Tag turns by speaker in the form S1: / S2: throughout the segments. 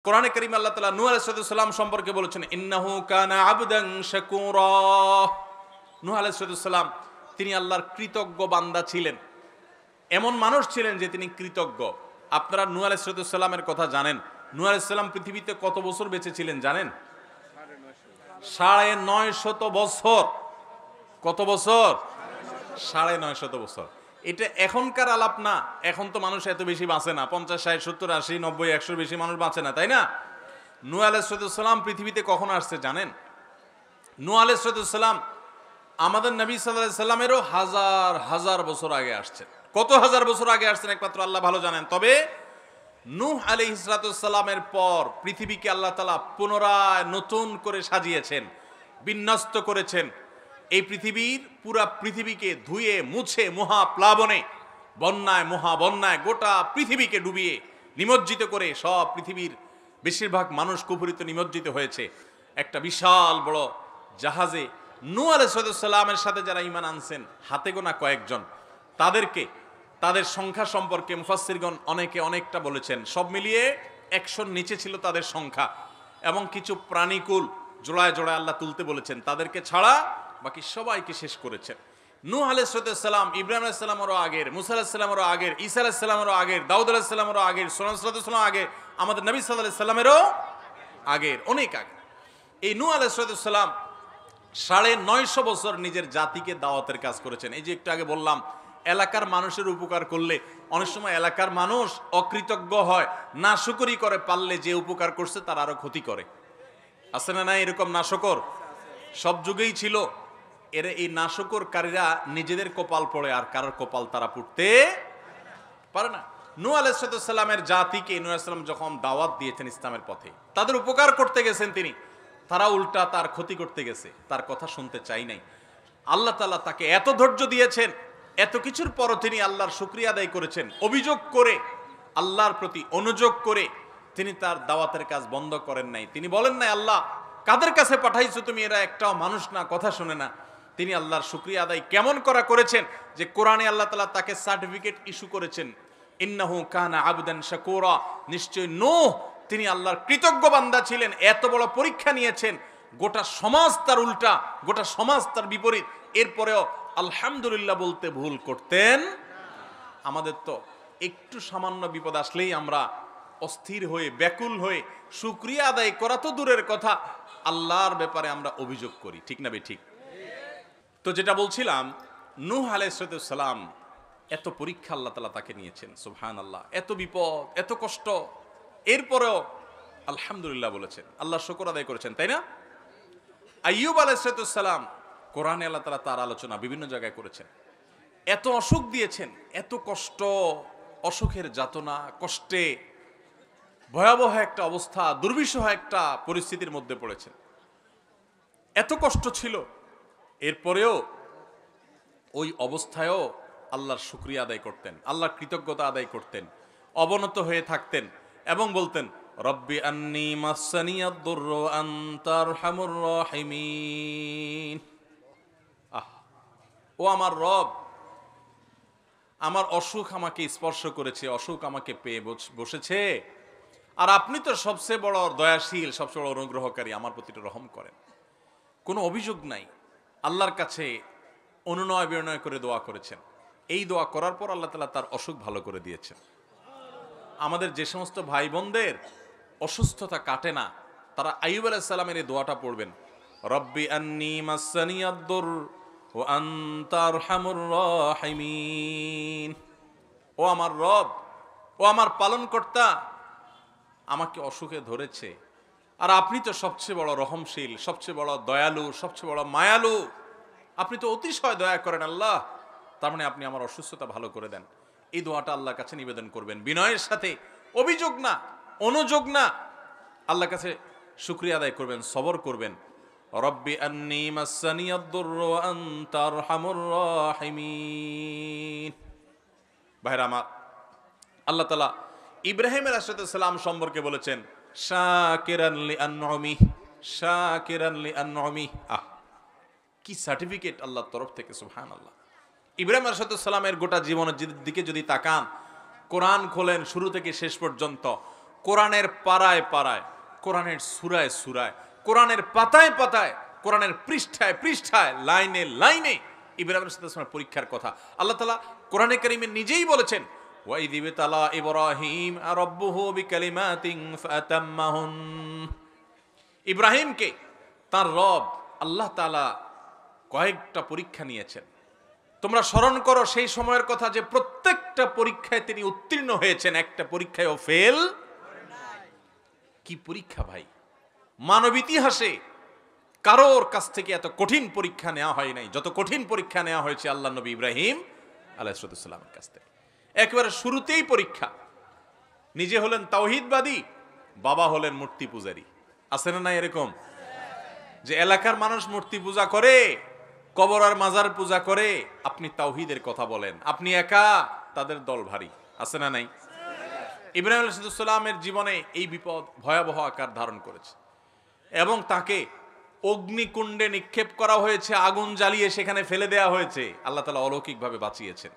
S1: কোরআনে কারীমে আল্লাহ তাআলা নূহ আলাইহিস সালাম সম্পর্কে বলেছেন ইন্নাহু কানা আবদান শাকুরা। নূহ আলাইহিস সালাম তিনি আল্লাহর কৃতজ্ঞ বান্দা ছিলেন, এমন মানুষ ছিলেন যে তিনি কৃতজ্ঞ। আপনারা নূহ আলাইহিস সালামের কথা জানেন। নূহ আলাইহিস সালাম পৃথিবীতে কত বছর বেঁচে ছিলেন জানেন? ৯৫০ বছর। কত বছর? ৯৫০ বছর। এটা এখনকার আলাপ না, এখন তো মানুষ এত বেশি বাঁচে না, ৫০, ৬০, ৭০, ৮০, ৯০, ১০০ বেশি মানুষ বাঁচে না, তাই না? নূহ আলাইহিস সালাম পৃথিবীতে কখন আসছে জানেন? নূহ আলাইহিস সালাম আমাদের নবী সাল্লাল্লাহু আলাইহি সাল্লামেরও হাজার হাজার বছর আগে আসছেন। কত হাজার বছর আগে আসছেন একমাত্র আল্লাহ ভালো জানেন। তবে নূহ আলাইহিস সালামের পর পৃথিবীকে আল্লাহ তাআলা পুনরায় নতুন করে সাজিয়েছেন, বিন্যস্ত করেছেন। এই পুরা পৃথিবীকে ধুয়ে মুছে মহাপ্লাবনে, বন্যায়, মহাবন্যায় গোটা পৃথিবীকে ডুবিয়ে নিমজ্জিত করে সব পৃথিবীর বেশিরভাগ মানুষ কুফরিতে নিমজ্জিত হয়েছে একটা বিশাল বড় জাহাজে। নূহ আলাইহিস সালামের সাথে যারা ঈমান আনছেন হাতে গোনা কয়েকজন, তাদের সংখ্যা সম্পর্কে মুফাসসিরগণ অনেকে অনেকটা বলেছেন। সব মিলিয়ে ১০০-র নিচে ছিল তাদের সংখ্যা, এবং কিছু প্রাণীকুল জোড়ায় জোড়ায় আল্লাহ তুলতে বলেছেন, তাদেরকে ছাড়া বাকি সবাইকে শেষ করেছেন। নূহ আলাইহিস সালাম ইব্রাহিম আলাইহিস সালামেরও আগের, মুসা আলাইহিস সালামেরও আগের, ঈসা আলাইহিস সালামেরও আগের, দাউদ আলাইহিস সালামেরও আগের, সুলাইমান আলাইহিস সালামেরও আগের, আমাদের নবী সাল্লাল্লাহু আলাইহি সাল্লামেরও আগের, অনেক আগে। এই নূহ আলাইহিস সালাম ৯৫০ বছর নিজের জাতিকে দাওয়াতের কাজ করেছেন। এই যে একটু আগে বললাম, এলাকার মানুষের উপকার করলে অনেক সময় এলাকার মানুষ অকৃতজ্ঞ হয়, নাশুকরি করে, পারলে যে উপকার করছে তার আরো ক্ষতি করে। আছে না নাই এরকম নাশকর? সব যুগেই ছিল। এই নাশকরকারীরা নিজেদের কপাল পড়ে, আর কারোর কপাল তারা পুড়তে পারে না। নূহ আলাইহিস সালামের জাতিকে নূহ আলাইহিস সালাম যখন দাওয়াত দিয়েছেন ইসলামের পথে, তাদের উপকার করতে গেছেন তিনি, তারা উল্টা তার ক্ষতি করতে গেছে, তার কথা শুনতে চাই নাই। আল্লাহ তাআলা তাকে এত ধৈর্য দিয়েছেন, এত কিছুর পরও তিনি আল্লাহর শুকরিয়া আদায় করেছেন। অভিযোগ করে, আল্লাহর প্রতি অনুযোগ করে তিনি তার দাওয়াতের কাজ বন্ধ করেন নাই। তিনি বলেন নাই, আল্লাহ কাদের কাছে পাঠাইছো তুমি, এরা একটাও মানুষ না, কথা শুনে না। তিনি আল্লাহর শুকরিয়া আদায় কেমন করেছেন যে কোরআনে আল্লাহ তাআলা তাকে সার্টিফিকেট ইস্যু করেছেন, ইন্নাহু কানা আবদান শাকুরা। নিশ্চয় নূহ তিনি আল্লাহর কৃতজ্ঞ বান্দা ছিলেন। এত বড় পরীক্ষা নিয়েছেন, গোটা সমাজ তার উল্টা, গোটা সমাজ তার বিপরীত, এরপরেও আলহামদুলিল্লাহ বলতে ভুল করতেন। আমাদের তো একটু সামান্য বিপদ আসলেই আমরা অস্থির হয়ে, ব্যাকুল হয়ে, শুকরিয়া আদায় করা তো দূরের কথা, আল্লাহর ব্যাপারে আমরা অভিযোগ করি, ঠিক না বে ঠিক? তো যেটা বলছিলাম, নূহ আলাইহিস সালাম এত পরীক্ষা আল্লাহ তাআলা তাকে নিয়েছেন, সুবহানাল্লাহ, এত বিপদ, এত কষ্ট, এরপরেও আলহামদুলিল্লাহ বলেছেন, আল্লাহর শুকর আদায় করেছেন, তাই না? আইয়ুব আলাইহিস সালাম, কোরআনে আল্লাহ তাআলা তার আলোচনা বিভিন্ন জায়গায় করেছেন। এত অসুখ দিয়েছেন, এত কষ্ট, অসুখের যাতনা, কষ্টে ভয়াবহ একটা অবস্থা, দুর্বিষহ একটা পরিস্থিতির মধ্যে পড়েছেন। এত কষ্ট ছিল, এরপরেও ওই অবস্থায়ও আল্লাহর শুকরিয়া আদায় করতেন, আল্লাহর কৃতজ্ঞতা আদায় করতেন, অবনত হয়ে থাকতেন এবং বলতেন, রব্বি আন্নী মাসসানিয়াদ দুররু আনতা আরহামুর রাহিমিন। ও আমার রব, আমার অসুখ আমাকে স্পর্শ করেছে, অসুখ আমাকে পেয়ে বসেছে, আর আপনি তো সবচেয়ে বড় দয়াশীল, সবচেয়ে বড় অনুগ্রহকারী, আমার প্রতি রহম করেন। কোনো অভিযোগ নাই, আল্লাহর কাছে অনুনয় বিনয় করে দোয়া করেছেন। এই দোয়া করার পর আল্লাহ তাআলা তার অসুখ ভালো করে দিয়েছেন। আমাদের যে সমস্ত ভাই বোনদের অসুস্থতা কাটে না, তারা আইয়ুব আলাইহিস সালামের এই দোয়াটা পড়বেন, রব্বি আন্নী মাসসানিয়াদ দুর ওয়া আনতা আরহামুর রাহিমিন। ও আমার রব, ও আমার পালনকর্তা, আমাকে অসুখে ধরেছে, আর আপনি তো সবচেয়ে বড় রহমশীল, সবচেয়ে বড় দয়ালু, সবচেয়ে বড় মায়ালু, আপনি তো অতিশয় দয়া করেন আল্লাহ, তার মানে আপনি আমার অসুস্থতা ভালো করে দেন। এই দোয়াটা আল্লাহর কাছে নিবেদন করবেন বিনয়ের সাথে, অভিযোগ না, অনুযোগ না, আল্লাহর কাছে শুকরিয়া আদায় করবেন, সবর করবেন। রব্বি আন্নী মাসসানিয়াদ দুররু ওয়া আনতা আরহামুর রাহিমিন। ভাইরা আমার, আল্লাহ তাআলা ইব্রাহিম আলাইহিস সালাম সম্পর্কে বলেছেন, শাকিরান লিআনউমি, শাকিরান লিআনউমি। কি সার্টিফিকেট আল্লাহর তরফ থেকে, সুবহানাল্লাহ। ইব্রাহিম আলাইহিস সালামের গোটা জীবনের দিকে যদি তাকান, কোরআন খোলেন শুরু থেকে শেষ পর্যন্ত, কোরআনের পাড়ায় পাড়ায়, কোরআনের সূরায় সূরায়, কোরআনের পাতায় পাতায়, কোরআনের পৃষ্ঠায় পৃষ্ঠায়, লাইনে লাইনে ইব্রাহিম আলাইহিস সালামের পরীক্ষার কথা আল্লাহ তাআলা কোরআনে কারীমে নিজেই বলেছেন, ওয়াইদ ইবতালা ইব্রাহিম রাব্বুহু বিকালিমাতিন ফাতাম্মাহুন। ইব্রাহিমকে তার রব আল্লাহ তাআলা কয়েকটা পরীক্ষা নিয়েছেন। তোমরা স্মরণ করো সেই সময়ের কথা যে প্রত্যেকটা পরীক্ষায় তিনি উত্তীর্ণ হয়েছেন, একটা পরীক্ষায়ও ফেল। কি পরীক্ষা ভাই! মানব ইতিহাসে কারোর কাছ থেকে এত কঠিন পরীক্ষা নেওয়া হয় নাই যত কঠিন পরীক্ষা নেওয়া হয়েছে আল্লাহ নবী ইব্রাহিম আলাইহিস সালামের কাছ থেকে। একেবারে শুরুতেই পরীক্ষা। নিজে হলেন তাওহীদবাদী, বাবা হলেন মূর্তি পূজারী। আছে না নাই এরকম যে এলাকার মানুষ মূর্তি পূজা করে, কবর আর মাজার পূজা করে, আপনি তাওহীদের কথা বলেন, আপনি একা, তাদের দল ভারী। আছে না নাই? ইব্রাহিম আলাইহিস সালামের জীবনে এই বিপদ ভয়াবহ আকার ধারণ করেছে এবং তাকে অগ্নিকুণ্ডে নিক্ষেপ করা হয়েছে, আগুন জ্বালিয়ে সেখানে ফেলে দেওয়া হয়েছে। আল্লাহ তাআলা অলৌকিকভাবে বাঁচিয়েছেন।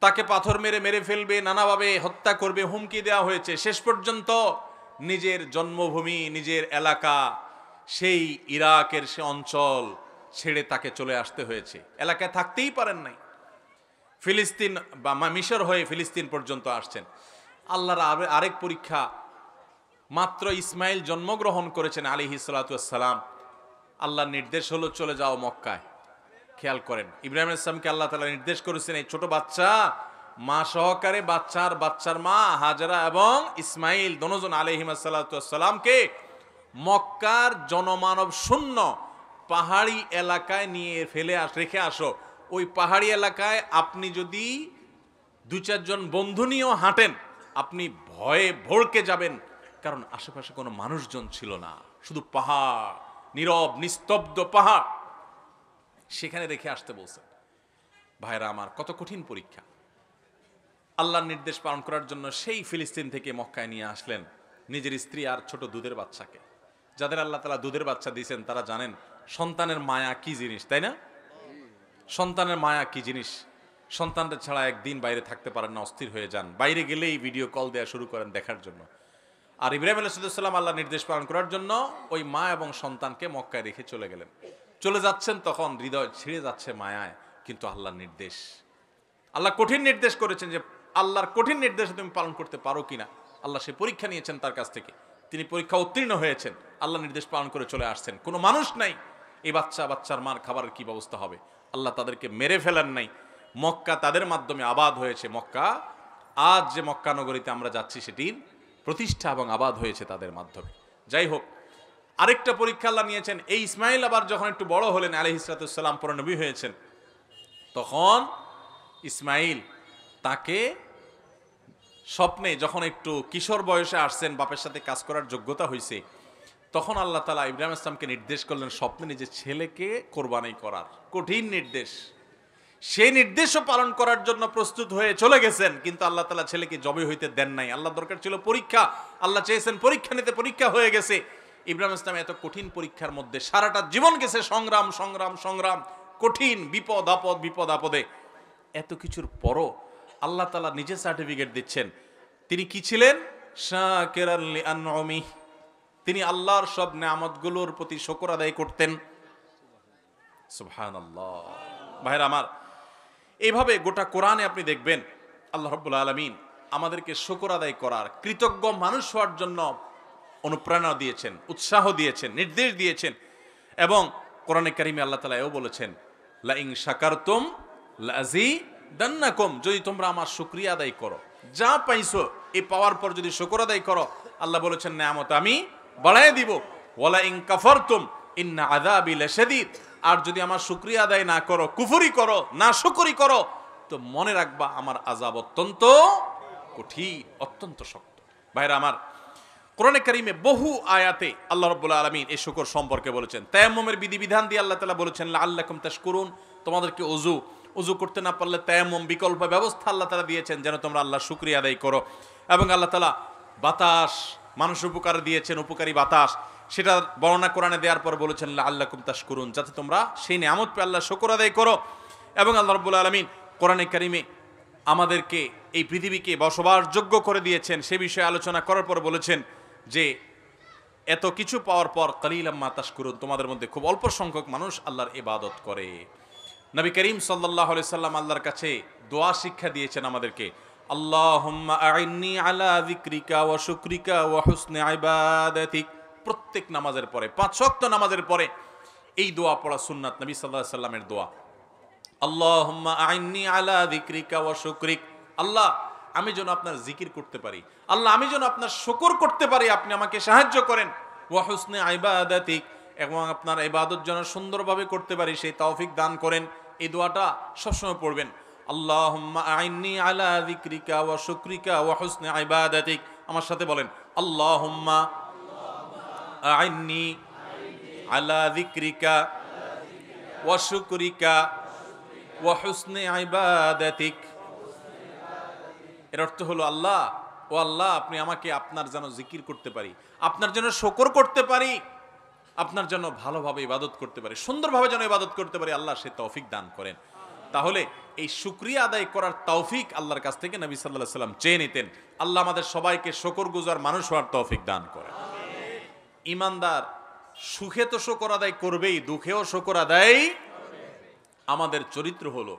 S1: তাকে পাথর মেরে মেরে ফেলবে, নানাভাবে হত্যা করবে, হুমকি দেওয়া হয়েছে। শেষ পর্যন্ত নিজের জন্মভূমি, নিজের এলাকা, সেই ইরাকের সে অঞ্চল ছেড়ে তাকে চলে আসতে হয়েছে। এলাকায় থাকতেই পারেন নাই। ফিলিস্তিন বা মিশর হয়ে ফিলিস্তিন পর্যন্ত আসছেন। আল্লাহর আরেক পরীক্ষা, মাত্র ইসমাইল জন্মগ্রহণ করেছেন আলাইহিস সালাতু ওয়াস সালাম, আল্লাহর নির্দেশ হলো চলে যাও মক্কায়। খেয়াল করেন, ইব্রাহিম আলাইহিস সালামকে আল্লাহ তাআলা নির্দেশ করেছেন এই ছোট বাচ্চা মা সহকারে, বাচ্চার মা হাজরা এবং ইসমাইল দুজন আলাইহিস সালাতু ওয়াস সালামকে মক্কার জনমানব শূন্য পাহাড়ি এলাকায় নিয়ে রেখে আসো। ওই পাহাড়ি এলাকায় আপনি যদি 2-4 জন বন্ধু নিয়েও হাঁটেন, আপনি ভয়ে ভড়কে যাবেন, কারণ আশেপাশে কোনো মানুষজন ছিল না, শুধু পাহাড়, নীরব নিস্তব্ধ পাহাড়। সেখানে রেখে আসতে বলছেন। ভাইরা আমার, কত কঠিন পরীক্ষা! আল্লাহর নির্দেশ পালন করার জন্য সেই ফিলিস্তিন থেকে মক্কায় নিয়ে আসলেন নিজের স্ত্রী আর ছোট দুধের বাচ্চাকে। যাদের আল্লাহ তাআলা দুধের বাচ্চা দিয়েছেন তারা জানেন সন্তানের মায়া কি জিনিস, তাই না? সন্তানের মায়া কি জিনিস। সন্তানদের ছাড়া একদিন বাইরে থাকতে পারেন না, অস্থির হয়ে যান। বাইরে গেলেই ভিডিও কল দেওয়া শুরু করেন দেখার জন্য। আর ইব্রাহিম আলাইহিস সালাম আল্লাহর নির্দেশ পালন করার জন্য ওই মা এবং সন্তানকে মক্কায় রেখে চলে গেলেন। চলে যাচ্ছেন, তখন হৃদয় ছিঁড়ে যাচ্ছে মায়ায়, কিন্তু আল্লাহর নির্দেশ, আল্লাহ কঠিন নির্দেশ করেছেন যে আল্লাহর কঠিন নির্দেশ তুমি পালন করতে পারো কিনা। আল্লাহ সে পরীক্ষা নিয়েছেন তার কাছ থেকে, তিনি পরীক্ষা উত্তীর্ণ হয়েছেন, আল্লাহ নির্দেশ পালন করে চলে আসছেন। কোনো মানুষ নাই, এই বাচ্চার মার খাবারের কি ব্যবস্থা হবে। আল্লাহ তাদেরকে মেরে ফেলেন নাই, মক্কা তাদের মাধ্যমে আবাদ হয়েছে। মক্কা, আজ যে মক্কা নগরীতে আমরা যাচ্ছি, সেটির প্রতিষ্ঠা এবং আবাদ হয়েছে তাদের মাধ্যমে। যাই হোক, আরেকটা পরীক্ষা আল্লাহ নিয়েছেন। এই ইসমাইল আবার যখন একটু বড় হলেন, আলাইহিস সালাম পরে নবী হয়েছেন, তখন ইসমাইল তাকে স্বপ্নে, যখন একটু কিশোর বয়সে আসছেন, বাপের সাথে কাজ করার যোগ্যতা হয়েছে, তখন আল্লাহ তাআলা ইব্রাহিম আসলামকে নির্দেশ করলেন স্বপ্নে নিজের ছেলেকে কোরবানি করার। কঠিন নির্দেশ, সেই নির্দেশও পালন করার জন্য প্রস্তুত হয়ে চলে গেছেন, কিন্তু আল্লাহ তাআলা ছেলেকে জবে হইতে দেন নাই। আল্লাহ দরকার ছিল পরীক্ষা, আল্লাহ চেয়েছেন পরীক্ষা নিতে, পরীক্ষা হয়ে গেছে। ইব্রাহিম ইসলাম এত কঠিন পরীক্ষার মধ্যে সারাটা জীবন গেছে সংগ্রাম সংগ্রাম সংগ্রাম, কঠিন বিপদ আপদে। এত কিছুর পরও আল্লাহ তাআলা নিজে সার্টিফিকেট দিচ্ছেন তিনি কি ছিলেন, শাকিরান লিআনউমি, তিনি আল্লাহর সব নেয়ামতগুলোর প্রতি শুকর আদায় করতেন। সুবহানাল্লাহ। ভাইরা আমার, এইভাবে গোটা কোরআনে আপনি দেখবেন আল্লাহ রাব্বুল আলামিন আমাদেরকে শুকর আদায় করার, কৃতজ্ঞ মানুষ হওয়ার জন্য অনুপ্রেরণা দিয়েছেন, উৎসাহ দিয়েছেন, নির্দেশ দিয়েছেন। এবং কোরআনে কারিমে আল্লাহ তাআলা এও বলেছেন, লা ইন শাকারতুম লাযিদান্নাকুম, যদি তোমরা আমার শুকরিয়া আদায় করো, যা পাইছো এই পাওয়ার পর যদি শুকর আদায় করো, আল্লাহ বলেছেন নেয়ামত আমি বাড়ায় দিব। ওয়ালা ইন কাফারতুম ইন্না আযাবি লাশাদীদ, আর যদি আমার শুকরিয়া আদায় না করো, কুফরি করো, না শুকরি করো, তো মনে রাখবা আমার আযাব অত্যন্ত কঠিন, অত্যন্ত শক্ত। ভাইরা আমার, কোরআনে কারিমে বহু আয়াতে আল্লাহ রাব্বুল আলামিন এই শুকর সম্পর্কে বলেছেন। তায়াম্মুমের বিধিবিধান দিয়ে আল্লাহ তাআলা বলেছেন লাআল্লাকুম তাশকুরুন, তোমাদেরকে উযু করতে না পারলে তায়াম্মুম বিকল্প ব্যবস্থা আল্লাহ তাআলা দিয়েছেন যেন তোমরা আল্লাহর শুকরিয়া আদায় করো। এবং আল্লাহ তাআলা বাতাস মানুষ উপকার দিয়েছেন, উপকারী বাতাস, সেটা বর্ণনা কোরআনে দেওয়ার পর বলেছেন লাআল্লাকুম তাশকুরুন, যাতে তোমরা সেই নিয়ামত পেয়ে আল্লাহর শুকর আদায় করো। এবং আল্লাহ রাব্বুল আলামিন কোরআনে কারিমে আমাদেরকে এই পৃথিবীকে বসবাসযোগ্য করে দিয়েছেন, সে বিষয়ে আলোচনা করার পর বলেছেন যে এত কিছু পাওয়ার পর কালিলাম মা তাশকুরুন, তোমাদের মধ্যে খুব অল্প সংখ্যক মানুষ আল্লাহর ইবাদত করে। নবী করিম সাল্লাল্লাহু আলাইহি সাল্লাম আল্লাহর কাছে দোয়া শিক্ষা দিয়েছেন আমাদেরকে, আল্লাহুম্মা আইন্নি আলা যিকরিকা ওয়া শুকরিকা ওয়া হুসনি ইবাদাতিক। প্রত্যেক নামাজের পরে, 5 ওয়াক্ত নামাজের পরে এই দোয়া পড়া সুন্নাত, নবী সাল্লাল্লাহু আলাইহি সাল্লামের দোয়া। আল্লাহুম্মা আইন্নি আলা যিকরিকা ওয়া শুকরিক, আল্লাহ আমি যেন আপনার জিকির করতে পারি, আল্লাহ আমি যেন আপনার শুকর করতে পারি, আপনি আমাকে সাহায্য করেন। ওয়া হুসনি ইবাদাতিক, এবং আপনার ইবাদত যেন সুন্দরভাবে করতে পারি সেই তৌফিক দান করেন। এই দোয়াটা সবসময় পড়বেন, আল্লাহুম্মা আইন্নি আলা যিকরিকা ওয়া শুকরিকা ওয়া হুসনি ইবাদাতিক। আমার সাথে বলেন, আল্লাহুম্মা আইন্নি আলা যিকরিকা ওয়া শুকরিকা ওয়া হুসনি ইবাদাতিক। এর অর্থ হলো, আল্লাহ ও আল্লাহ আপনি আমাকে আপনার যেন জিকির করতে পারি, আপনার যেন শুকর করতে পারি, আপনার জন্য ভালোভাবে ইবাদত করতে পারি, সুন্দরভাবে যেন ইবাদত করতে পারি, আল্লাহ সে তৌফিক দান করেন। তাহলে এই শুকরিয়া আদায় করার তৌফিক আল্লাহর কাছ থেকে নবী সাল্লাল্লাহু আলাইহি সাল্লাম চেয়ে নিতেন। আল্লাহ আমাদের সবাইকে শুকরগুজার মানুষ হওয়ার তৌফিক দান করেন। ঈমানদার সুখে তো শুকর আদায় করবেই, দুঃখেও শুকর আদায়। আমাদের চরিত্র হলো,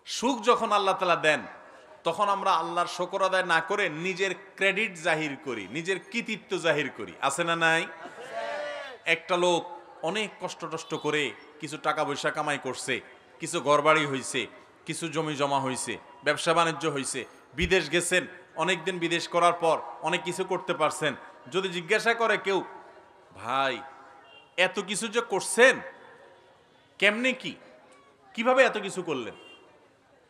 S1: সুখ যখন আল্লাহ তাআলা দেন তখন আমরা আল্লাহর শুকর আদায় না করে নিজের ক্রেডিট জাহির করি, নিজের কৃতিত্ব জাহির করি। আছে না নাই? একটা লোক অনেক কষ্ট করে কিছু টাকা পয়সা কামাই করছে, কিছু ঘরবাড়ি হইছে, কিছু জমি জমা হইছে, ব্যবসা বাণিজ্য হইছে, বিদেশ গেছেন, অনেকদিন বিদেশ করার পর অনেক কিছু করতে পারছেন। যদি জিজ্ঞাসা করে কেউ, ভাই এত কিছু যে করছেন কেমনে, কিভাবে এত কিছু করলেন,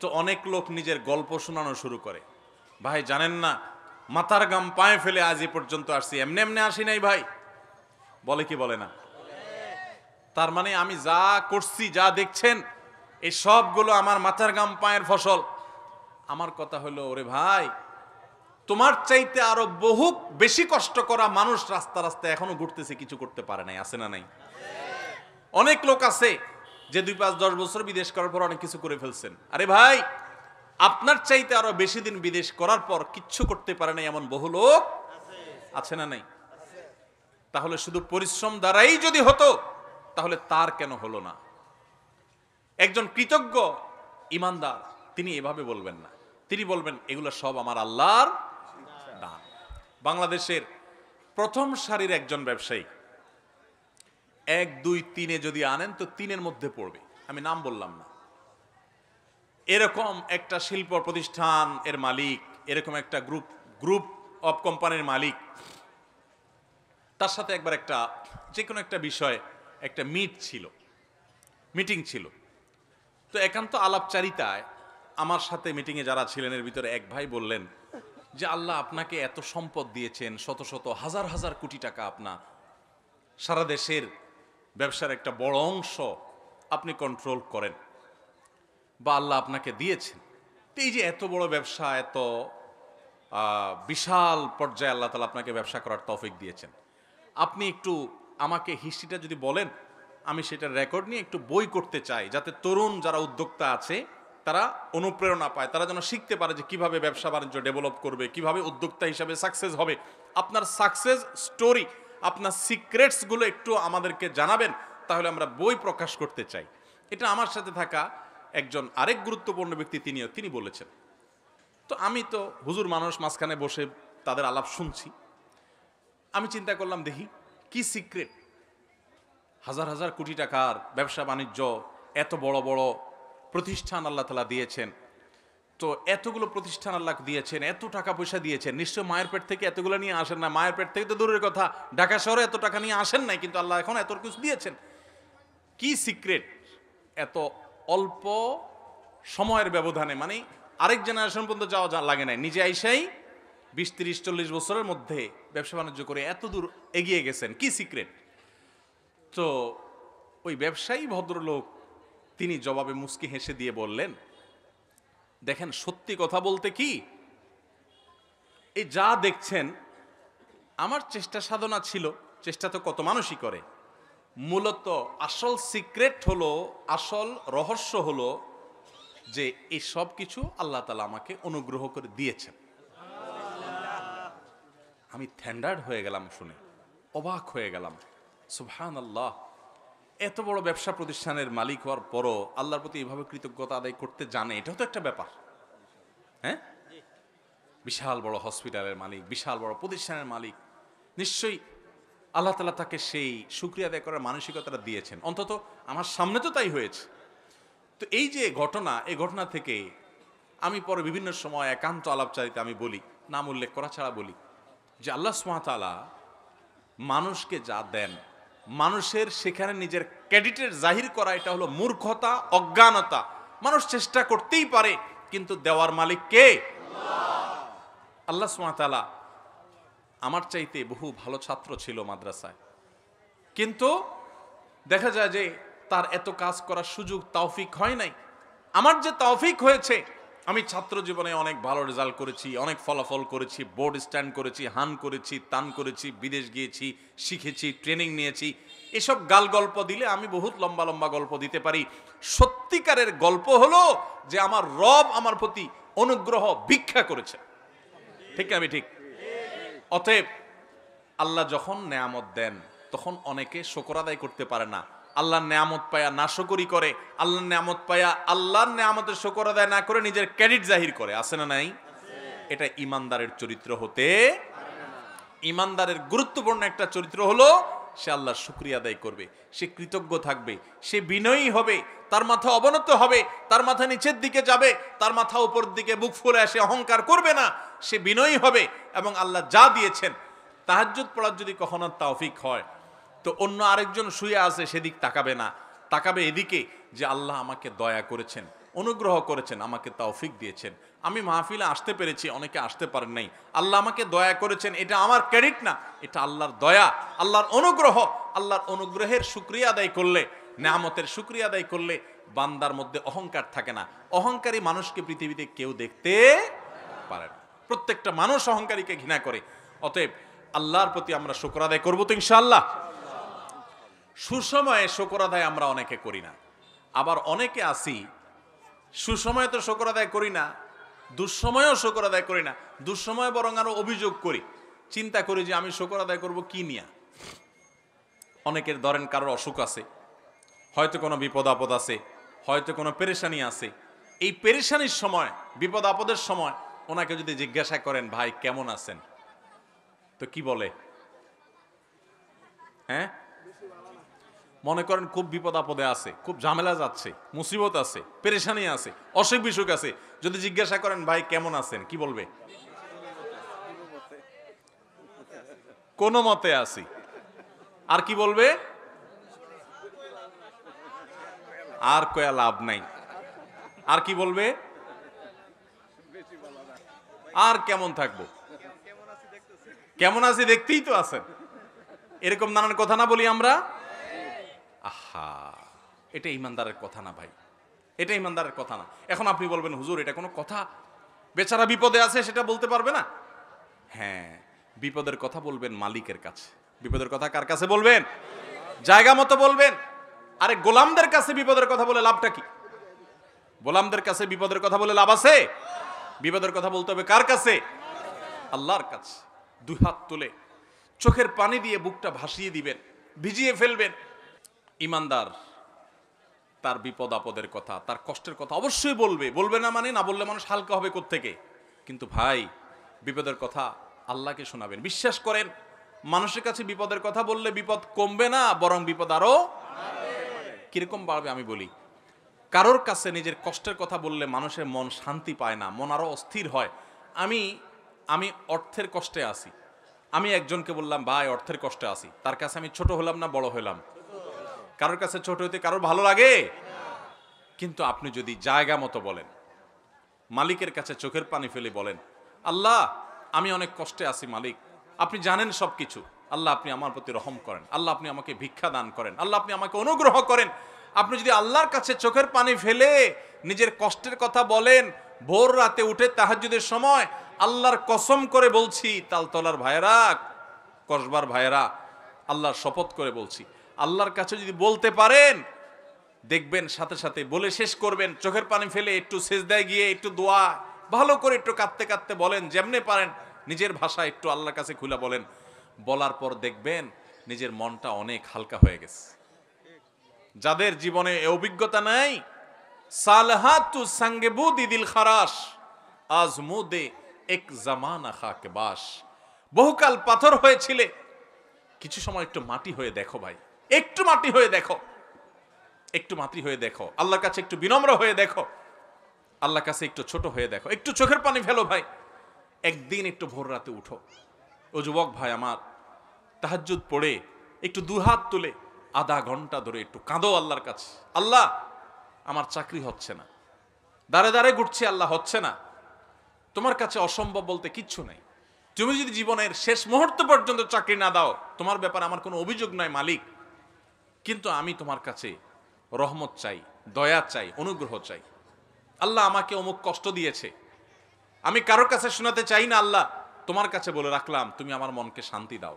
S1: তো অনেক লোক নিজের গল্প শোনানো শুরু করে। ভাই জানেন না, মাথার গাম পায়ে ফেলে আজ এ পর্যন্ত আসছি, এমনি এমনি আসি নাই ভাই। বলে কি বলে না? তার মানে আমি যা করছি, যা দেখছেন, এই সবগুলো আমার মাথার গাম পায়ের ফসল। আমার কথা হলো, ওরে ভাই তোমার চাইতে আরো বহু বেশি কষ্ট করা মানুষ রাস্তায় এখনো ঘুরতেছে, কিছু করতে পারে নাই। আছে না নাই? অনেক লোক আছে যে 2, 5, 10 বছর বিদেশ করার পর অনেক কিছু করে ফেলছেন। আরে ভাই আপনার চাইতে আরো বেশি দিন বিদেশ করার পর কিচ্ছু করতে পারে নাই এমন বহু লোক আছে না নাই? তাহলে শুধু পরিশ্রম দ্বারাই যদি হতো তাহলে তার কেন হলো না? একজন কৃতজ্ঞ ঈমানদার তিনি এভাবে বলবেন না, তিনি বলবেন এগুলো সব আমার আল্লাহর দান। বাংলাদেশের প্রথম সারির একজন ব্যবসায়ী 1, 2, 3 যদি আনেন তো 3-এর মধ্যে পড়বে, আমি নাম বললাম না। এরকম একটা শিল্প প্রতিষ্ঠান এর মালিক, এরকম একটা গ্রুপ অফ কোম্পানির মালিক, তার সাথে একবার একটা যে কোনো একটা বিষয় একটা মিটিং ছিল। তো একান্ত আলাপচারিতায় আমার সাথে মিটিংয়ে যারা ছিলেন এর ভিতরে এক ভাই বললেন যে আল্লাহ আপনাকে এত সম্পদ দিয়েছেন, শত শত হাজার হাজার কোটি টাকা, আপনার সারা দেশের ব্যবসার একটা বড় অংশ আপনি কন্ট্রোল করেন, বা আল্লাহ আপনাকে দিয়েছেন। তো এই যে এত বড় ব্যবসা, এত বিশাল পর্যায়ে আল্লাহ তাআলা আপনাকে ব্যবসা করার তৌফিক দিয়েছেন, আপনি একটু আমাকে হিস্ট্রিটা যদি বলেন, আমি সেটার রেকর্ড নিয়ে একটু বই করতে চাই, যাতে তরুণ যারা উদ্যোক্তা আছে তারা অনুপ্রেরণা পায়, তারা যেন শিখতে পারে যে কিভাবে ব্যবসা বাণিজ্য ডেভেলপ করবে, কিভাবে উদ্যোক্তা হিসাবে সাকসেস হবে। আপনার সাকসেস স্টোরি, আপনার সিক্রেটসগুলো একটু আমাদেরকে জানাবেন, তাহলে আমরা বই প্রকাশ করতে চাই। এটা আমার সাথে থাকা একজন আরেক গুরুত্বপূর্ণ ব্যক্তি তিনি বলেছেন। তো আমি তো হুজুর মানুষ, মাঝখানে বসে তাদের আলাপ শুনছি। আমি চিন্তা করলাম, দেখি কি সিক্রেট, হাজার হাজার কোটি টাকার ব্যবসা বাণিজ্য, এত বড় বড় প্রতিষ্ঠান আল্লাহ তাআলা দিয়েছেন। তো এতগুলো প্রতিষ্ঠান আল্লাহ দিয়েছেন, এত টাকা পয়সা দিয়েছেন, নিশ্চয় মায়ের পেট থেকে এতগুলো নিয়ে আসেন না। মায়ের পেট থেকে তো দূরের কথা, ঢাকা শহরে এত টাকা নিয়ে আসেন নাই, কিন্তু আল্লাহ এখন এত কিছু দিয়েছেন। কি সিক্রেট এত অল্প সময়ের ব্যবধানে, মানে আরেক জেনারেশন পর্যন্ত যাওয়া লাগে নাই, নিজে আইসাই 20, 30, 40 বছরের মধ্যে ব্যবসা বাণিজ্য করে এত দূর এগিয়ে গেছেন, কি সিক্রেট? তো ওই ব্যবসায়ী ভদ্রলোক তিনি জবাবে মুস্কি হেসে দিয়ে বললেন, দেখেন সত্যি কথা বলতে কি, এই যা দেখছেন আমার চেষ্টা সাধনা ছিল, চেষ্টা তো কত মানুষই করে, মূলত আসল সিক্রেট হলো, আসল রহস্য হলো যে এই সব কিছু আল্লাহ তাআলা আমাকে অনুগ্রহ করে দিয়েছেন। আমি থ্যান্ডার্ড হয়ে গেলাম, শুনে অবাক হয়ে গেলাম। সুবহানাল্লাহ, এত বড় ব্যবসা প্রতিষ্ঠানের মালিক হওয়ার পরও আল্লাহর প্রতি এইভাবে কৃতজ্ঞতা আদায় করতে জানে, এটাও তো একটা ব্যাপার। হ্যাঁ, বিশাল বড় হসপিটালের মালিক, বিশাল বড় প্রতিষ্ঠানের মালিক, নিশ্চয়ই আল্লাহ তাআলা তাকে সেই শুকরিয়া আদায় করার মানসিকতাটা দিয়েছেন। অন্তত আমার সামনে তো তাই হয়েছে। তো এই যে ঘটনা, এই ঘটনা থেকে আমি পরে বিভিন্ন সময় একান্ত আলাপচারিতা আমি বলি, নাম উল্লেখ করা ছাড়া বলি যে আল্লাহ সুবহানাহু ওয়া তাআলা মানুষকে যা দেন, মানুষের সেখানে নিজের ক্রেডিটের জাহির করা এটা হলো মূর্খতা, অজ্ঞানতা। মানুষ চেষ্টা করতেই পারে, কিন্তু দেওয়ার মালিক কে? আল্লাহ সুবহানাহু ওয়া তাআলা। আমার চাইতে বহু ভালো ছাত্র ছিল মাদ্রাসায়, কিন্তু দেখা যায় যে তার এত কাজ করার সুযোগ তৌফিক হয় নাই। আমার যে তৌফিক হয়েছে, আমি ছাত্র জীবনে অনেক ভালো রেজাল্ট করেছি, অনেক ফলাফল করেছি, বোর্ড স্ট্যান্ড করেছি, হান করেছি, তান করেছি, বিদেশ গিয়েছি, শিখেছি, ট্রেনিং নিয়েছি। এসব গাল গল্প দিলে আমি বহুত লম্বা লম্বা গল্প দিতে পারি। সত্যিকারের গল্প হলো যে আমার রব আমার প্রতি অনুগ্রহ ভিক্ষা করেছে। ঠিক না? আমি ঠিক? অতএব আল্লাহ যখন নেয়ামত দেন তখন অনেকে শুকর আদায় করতে পারে না। আল্লাহর নেয়ামত পায়া নাশকরি করে, আল্লাহর নেয়ামত পায়া আল্লাহর নেয়ামতের শুকর আদায় না করে নিজের ক্রেডিট জাহির করে। আছে না নাই? এটা ইমানদারের চরিত্র হতে। ইমানদারের গুরুত্বপূর্ণ একটা চরিত্র হলো সে আল্লাহর শুকরিয়া আদায় করবে, সে কৃতজ্ঞ থাকবে, সে বিনয়ী হবে, তার মাথা অবনত হবে, তার মাথা নিচের দিকে যাবে, তার মাথা উপর দিকে বুক ফুলে আসে অহংকার করবে না, সে বিনয়ী হবে এবং আল্লাহ যা দিয়েছেন। তাহাজ্জুদ পড়ার যদি কখনো তৌফিক হয় তো অন্য আরেকজন শুয়ে আছে সেদিক তাকাবে না, তাকাবে এদিকে যে আল্লাহ আমাকে দয়া করেছেন, অনুগ্রহ করেছেন, আমাকে তৌফিক দিয়েছেন। আমি মাহফিলে আসতে পেরেছি, অনেকে আসতে পারেন নাই, আল্লাহ আমাকে দয়া করেছেন। এটা আমার ক্রেডিট না, এটা আল্লাহর দয়া, আল্লাহর অনুগ্রহ। আল্লাহর অনুগ্রহের শুকরিয়া আদায় করলে, নেয়ামতের শুকরিয়া আদায় করলে বান্দার মধ্যে অহংকার থাকে না। অহংকারী মানুষকে পৃথিবীতে কেউ দেখতে পারে না। প্রত্যেকটা মানুষ অহংকারীকে ঘৃণা করে। অতএব আল্লাহর প্রতি আমরা শুকর আদায় করবো তো ইনশাআল্লাহ। সুসময়ে শুকর আদায় আমরা অনেকে করি না, আবার অনেকে আসি সুসময়ে তো শুকর আদায় করি না, দুঃসময়েও শুকর আদায় করি না। দুঃসময়ে বরং আরো অভিযোগ করি, চিন্তা করি যে আমি শুকর আদায় করব কি নিয়া। অনেকের ধরেন কারোর অসুখ আছে, হয়তো কোনো বিপদ আপদ আছে, হয়তো কোনো পেরেশানি আছে। এই পেরেশানির সময়, বিপদ আপদের সময় ওনাকে যদি জিজ্ঞাসা করেন ভাই কেমন আছেন, তো কি বলে? হ্যাঁ, মনে করেন খুব বিপদ আপদে আছে, খুব ঝামেলা যাচ্ছে, মুসিবত আছে, পেরেশানি আছে, অসুখ বিসুখ আছে, যদি জিজ্ঞাসা করেন ভাই কেমন আছেন, কি বলবে? কোন মতে আছি। আর কি বলবে? আর কয়া লাভ নাই। আর কি বলবে? আর কেমন থাকবো, কেমন আছি দেখতেই তো আছেন। এরকম নানান কথা না বলি আমরা? আহা, এটা ইমানদারের কথা না ভাই, এটা ইমানদারের কথা না। এখন আপনি বলবেন হুজুর এটা কোনো কথা, বেচারা বিপদে আছে সেটা বলতে পারবে না। হ্যাঁ, বিপদের কথা বলবেন মালিকের কাছে। বিপদের কথা কার কাছে বলবেন? জায়গা মতো বলবেন। আরে গোলামদের কাছে বিপদের কথা বলে লাভটা কি? গোলামদের কাছে বিপদের কথা বলে লাভ আছে? বিপদের কথা বলতে হবে কার কাছে? আল্লাহর কাছে। দুই হাত তুলে চোখের পানি দিয়ে বুকটা ভাসিয়ে দিবেন, ভিজিয়ে ফেলবেন। ইমানদার তার বিপদ আপদের কথা, তার কষ্টের কথা অবশ্যই বলবে। বলবে না মানে, না বললে মানুষ হালকা হবে কোত্থেকে? কিন্তু ভাই বিপদের কথা আল্লাহকে শোনাবেন। বিশ্বাস করেন, মানুষের কাছে বিপদের কথা বললে বিপদ কমবে না, বরং বিপদ আরো কিরকম বাড়বে। আমি বলি, কারোর কাছে নিজের কষ্টের কথা বললে মানুষের মন শান্তি পায় না, মন আরো অস্থির হয়। আমি অর্থের কষ্টে আছি, আমি একজনকে বললাম ভাই অর্থের কষ্টে আছি, তার কাছে আমি ছোট হলাম না বড় হলাম? কারোর কাছে ছোট হইতে কারোর ভালো লাগে? কিন্তু আপনি যদি জায়গা মতো বলেন, মালিকের কাছে চোখের পানি ফেলে বলেন, আল্লাহ আমি অনেক কষ্টে আছি মালিক, আপনি জানেন সব কিছু, আল্লাহ আপনি আমার প্রতি রহম করেন, আল্লাহ আপনি আমাকে ভিক্ষা দান করেন, আল্লাহ আপনি আমাকে অনুগ্রহ করেন। আপনি যদি আল্লাহর কাছে চোখের পানি ফেলে নিজের কষ্টের কথা বলেন, ভোর রাতে উঠে তাহাজ্জুদের সময়, আল্লাহর কসম করে বলছি, তালতলার ভাইয়েরা, কসবার ভাইয়েরা, আল্লাহর শপথ করে বলছি, আল্লাহর কাছে যদি বলতে পারেন দেখবেন সাথে সাথে বলে শেষ করবেন, চোখের পানি ফেলে একটু সেজদায় গিয়ে একটু দোয়া ভালো করে একটু কাঁদতে কাঁদতে বলেন, যেমনে পারেন নিজের ভাষা একটু আল্লাহর কাছে খুলে বলেন। বলার পর দেখবেন নিজের মনটা অনেক হালকা হয়ে গেছে। যাদের জীবনে এ অভিজ্ঞতা নাই, সালহাতু সাঙ্গেবুদি দিল খারাস আজমুদে এক জামানা খাকে বাস। বহুকাল পাথর হয়েছিলে, কিছু সময় একটু মাটি হয়ে দেখো ভাই, একটু মাটি হয়ে দেখো, একটু মাটি হয়ে দেখো, আল্লাহর কাছে একটু বিনম্র হয়ে দেখো, আল্লাহর কাছে একটু ছোট হয়ে দেখো, একটু চোখের পানি ফেলো ভাই। একদিন একটু ভোর রাতে উঠো, ও যুবক ভাই আমার, তাহাজ্জুদ পড়ে একটু দুহাত তুলে আধা ঘন্টা ধরে একটু কাঁদো আল্লাহর কাছে। আল্লাহ, আমার চাকরি হচ্ছে না, দাঁড়ে দাঁড়ে ঘুরছি, আল্লাহ হচ্ছে না, তোমার কাছে অসম্ভব বলতে কিচ্ছু নেই। তুমি যদি জীবনের শেষ মুহূর্ত পর্যন্ত চাকরি না দাও, তোমার ব্যাপারে আমার কোনো অভিযোগ নয় মালিক, কিন্তু আমি তোমার কাছে রহমত চাই, দয়া চাই, অনুগ্রহ চাই। আল্লাহ আমাকে অমুক কষ্ট দিয়েছে, আমি কারোর কাছে শোনাতে চাই না, আল্লাহ তোমার কাছে বলে রাখলাম, তুমি আমার মনকে শান্তি দাও।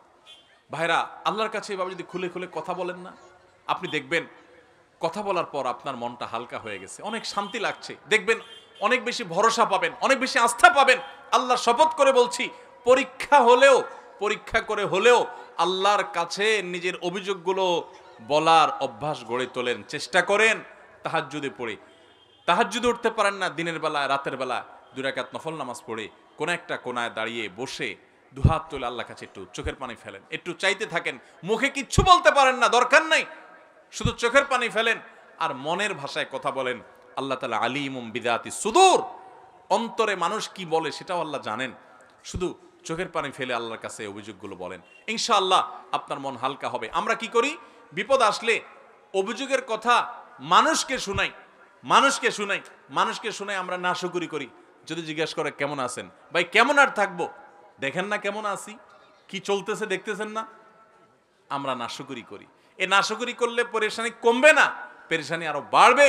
S1: ভাইরা, আল্লাহর কাছে এভাবে যদি খুলে খুলে কথা বলেন না, আপনি দেখবেন কথা বলার পর আপনার মনটা হালকা হয়ে গেছে, অনেক শান্তি লাগছে, দেখবেন অনেক বেশি ভরসা পাবেন, অনেক বেশি আস্থা পাবেন। আল্লাহর শপথ করে বলছি, পরীক্ষা হলেও, পরীক্ষা করে হলেও আল্লাহর কাছে নিজের অভিযোগগুলো বলার অভ্যাস গড়ে তোলেন, চেষ্টা করেন। তাহাজ্জুদে পড়ে, তাহাজ্জুদে উঠতে পারেন না, দিনের বেলা রাতের বেলা 2 রাকাত নফল নামাজ পড়ে কোন একটা কোনায় দাঁড়িয়ে বসে দুহাত তুলে আল্লাহর কাছে একটু চোখের পানি ফেলেন, একটু চাইতে থাকেন। মুখে কিচ্ছু বলতে পারেন না, দরকার নাই, শুধু চোখের পানি ফেলেন আর মনের ভাষায় কথা বলেন। আল্লাহ তাআলা আলিমুম বিযাতি সুদূর, অন্তরে মানুষ কি বলে সেটাও আল্লাহ জানেন। শুধু চোখের পানি ফেলে আল্লাহর কাছে অভিযোগগুলো বলেন, ইনশাআল্লাহ আপনার মন হালকা হবে। আমরা কি করি, বিপদ আসলে অভিযোগের কথা মানুষকে শুনাই, মানুষকে শুনাই, মানুষকে শুনাই, আমরা নাশুকুরি করি। যদি জিজ্ঞেস করে কেমন আছেন, ভাই কেমন আর থাকবো, দেখেন না কেমন আছি, কি চলতেছে দেখতেছেন না, আমরা নাশুকুরি করি। এ নাশুকুরি করলে পরেশানি কমবে না, পেরেশানি আরো বাড়বে,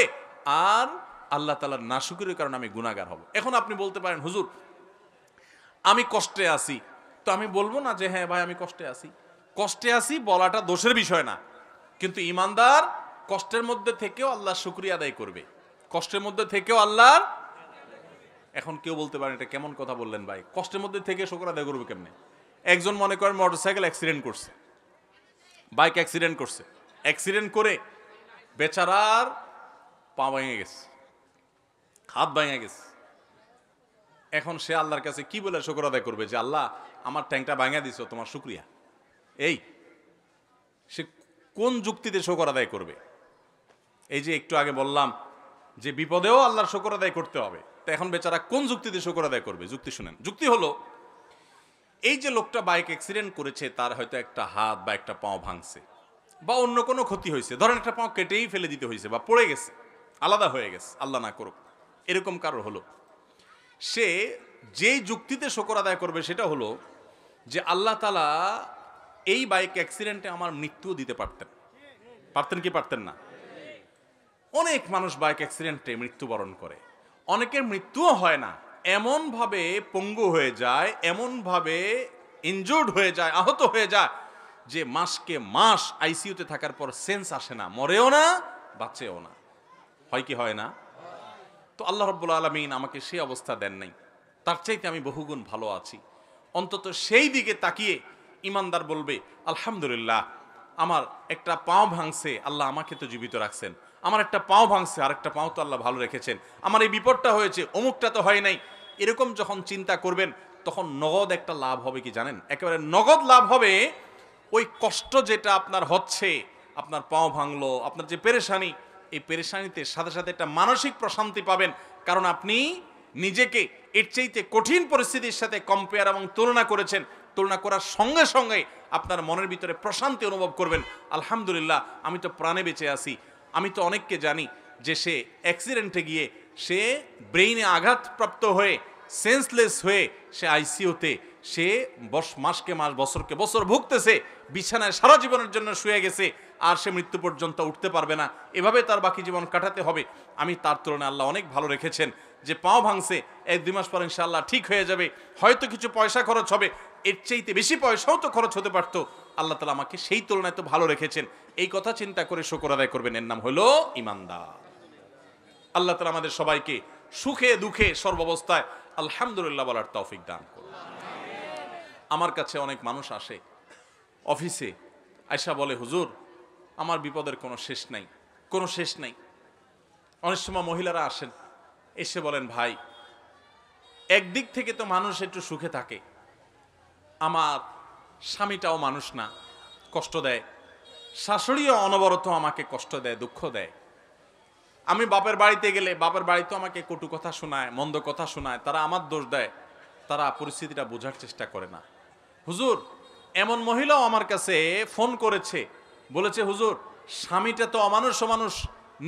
S1: আর আল্লাহ তাআলার নাশুকুরির কারণে আমি গুনাহগার হব। এখন আপনি বলতে পারেন, হুজুর আমি কষ্টে আছি, তো আমি বলবো না যে হ্যাঁ ভাই আমি কষ্টে আছি। কষ্টে আছি বলাটা দোষের বিষয় না, কিন্তু ইমানদার কষ্টের মধ্যে থেকেও আল্লাহর শুকরিয়া আদায় করবে, কষ্টের মধ্যে থেকেও আল্লাহর। এখন কেউ বলতে পারেন এটা কেমন কথা বললেন ভাই, কষ্টের মধ্যে থেকে শুকর আদায় করবে কেমনে? একজন মনে করেন মোটরসাইকেল অ্যাক্সিডেন্ট করছে, বাইক অ্যাক্সিডেন্ট করছে, অ্যাক্সিডেন্ট করে বেচারার পা ভেঙে গেছে, হাত ভেঙে গেছে। এখন সে আল্লাহর কাছে কি বলে শুকর আদায় করবে যে আল্লাহ আমার ট্যাঙ্কটা ভাঙা দিছো, তোমার শুকরিয়া? এই সে কোন যুক্তিতে শুকর আদায় করবে? এই যে একটু আগে বললাম যে বিপদেও আল্লাহর শুকর আদায় করতে হবে, তো এখন বেচারা কোন যুক্তিতে শুকর আদায় করবে? যুক্তি শুনেন। যুক্তি হলো, এই যে লোকটা বাইক অ্যাক্সিডেন্ট করেছে, তার হয়তো একটা হাত বা একটা পাও ভাঙছে বা অন্য কোনো ক্ষতি হয়েছে, ধরেন একটা পাও কেটেই ফেলে দিতে হয়েছে বা পড়ে গেছে, আলাদা হয়ে গেছে, আল্লাহ না করুক, এরকম কারোর হলো, সে যেই যুক্তিতে শুকর আদায় করবে সেটা হলো যে আল্লাহ তাআলা এই বাইক অ্যাক্সিডেন্টে আমার মৃত্যুও দিতে পারতেন। পারতেন কি পারতেন না? অনেক মানুষ বাইক অ্যাক্সিডেন্টে মৃত্যুবরণ করে, অনেকের মৃত্যুও হয় না, এমনভাবে পঙ্গু হয়ে যায়, এমনভাবে ইনজুর্ড হয়ে যায়, আহত হয়ে যায় যে মাসকে মাস আইসিইউতে থাকার পর সেন্স আসে না, মরেও না বাঁচেও না। হয় কি হয় না? তো আল্লাহ রাব্বুল আলামিন আমাকে সেই অবস্থা দেন নাই, তার চাইতে আমি বহুগুণ ভালো আছি। অন্তত সেই দিকে তাকিয়ে ইমানদার বলবে আলহামদুলিল্লাহ, আমার একটা পাও ভাঙছে, আল্লাহ আমাকে তো জীবিত রাখছেন, আমার একটা পাও ভাঙছে, আর একটা পাও তো আল্লাহ ভালো রেখেছেন, আমার এই বিপদটা হয়েছে, অমুকটা তো হয় নাই। এরকম যখন চিন্তা করবেন তখন নগদ একটা লাভ হবে কি জানেন? একেবারে নগদ লাভ হবে। ওই কষ্ট যেটা আপনার হচ্ছে, আপনার পাও ভাঙলো, আপনার যে পেরেশানি, এই পেরেশানিতে সাথে সাথে একটা মানসিক প্রশান্তি পাবেন, কারণ আপনি নিজেকে এর চাইতে কঠিন পরিস্থিতির সাথে কম্পেয়ার এবং তুলনা করেছেন। তুলনা করার সঙ্গে সঙ্গে আপনার মনের ভিতরে প্রশান্তি অনুভব করবেন, আলহামদুলিল্লাহ আমি তো প্রাণে বেঁচে আছি। আমি তো অনেককে জানি যে সে অ্যাক্সিডেন্টে গিয়ে সে ব্রেইনে আঘাতপ্রাপ্ত হয়ে সেন্সলেস হয়ে সে আইসিইউতে, সে মাসকে মাস বছরকে বছর ভুগতেছে, বিছানায় সারা জীবনের জন্য শুয়ে গেছে, আর সে মৃত্যু পর্যন্ত উঠতে পারবে না, এভাবে তার বাকি জীবন কাটাতে হবে। আমি তার তুলনায় আল্লাহ অনেক ভালো রেখেছেন, যে পাও ভাঙছে 1-2 মাস পর ইনশাআল্লাহ ঠিক হয়ে যাবে, হয়তো কিছু পয়সা খরচ হবে, এর চাইতে বেশি পয়সাও তো খরচ হতে পারতো, আল্লাহ তাআলা আমাকে সেই তুলনায় তো ভালো রেখেছেন, এই কথা চিন্তা করে শুকর আদায় করবেন। এর নাম হলো ঈমানদার। আল্লাহ তাআলা আমাদের সবাইকে সুখে দুঃখে সর্বাবস্থায় আলহামদুলিল্লাহ বলার তৌফিক দান করুন। আমার কাছে অনেক মানুষ আসে অফিসে, আয়সা বলে, হুজুর আমার বিপদের কোনো শেষ নাই, কোনো শেষ নাই। অনেক সময় মহিলারা আসেন, এসে বলেন, ভাই একদিক থেকে তো মানুষ একটু সুখে থাকে, আমার স্বামীটাও মানুষ না, কষ্ট দেয়, শাশুড়িও অনবরত আমাকে কষ্ট দেয়, দুঃখ দেয়। আমি বাপের বাড়িতে গেলে বাপের বাড়িতে আমাকে কটু কথা শোনায়, মন্দ কথা শোনায়, তারা আমার দোষ দেয়, তারা পরিস্থিতিটা বোঝার চেষ্টা করে না। হুজুর এমন মহিলাও আমার কাছে ফোন করেছে, বলেছে, হুজুর স্বামীটা তো অমানুষ মানুষ,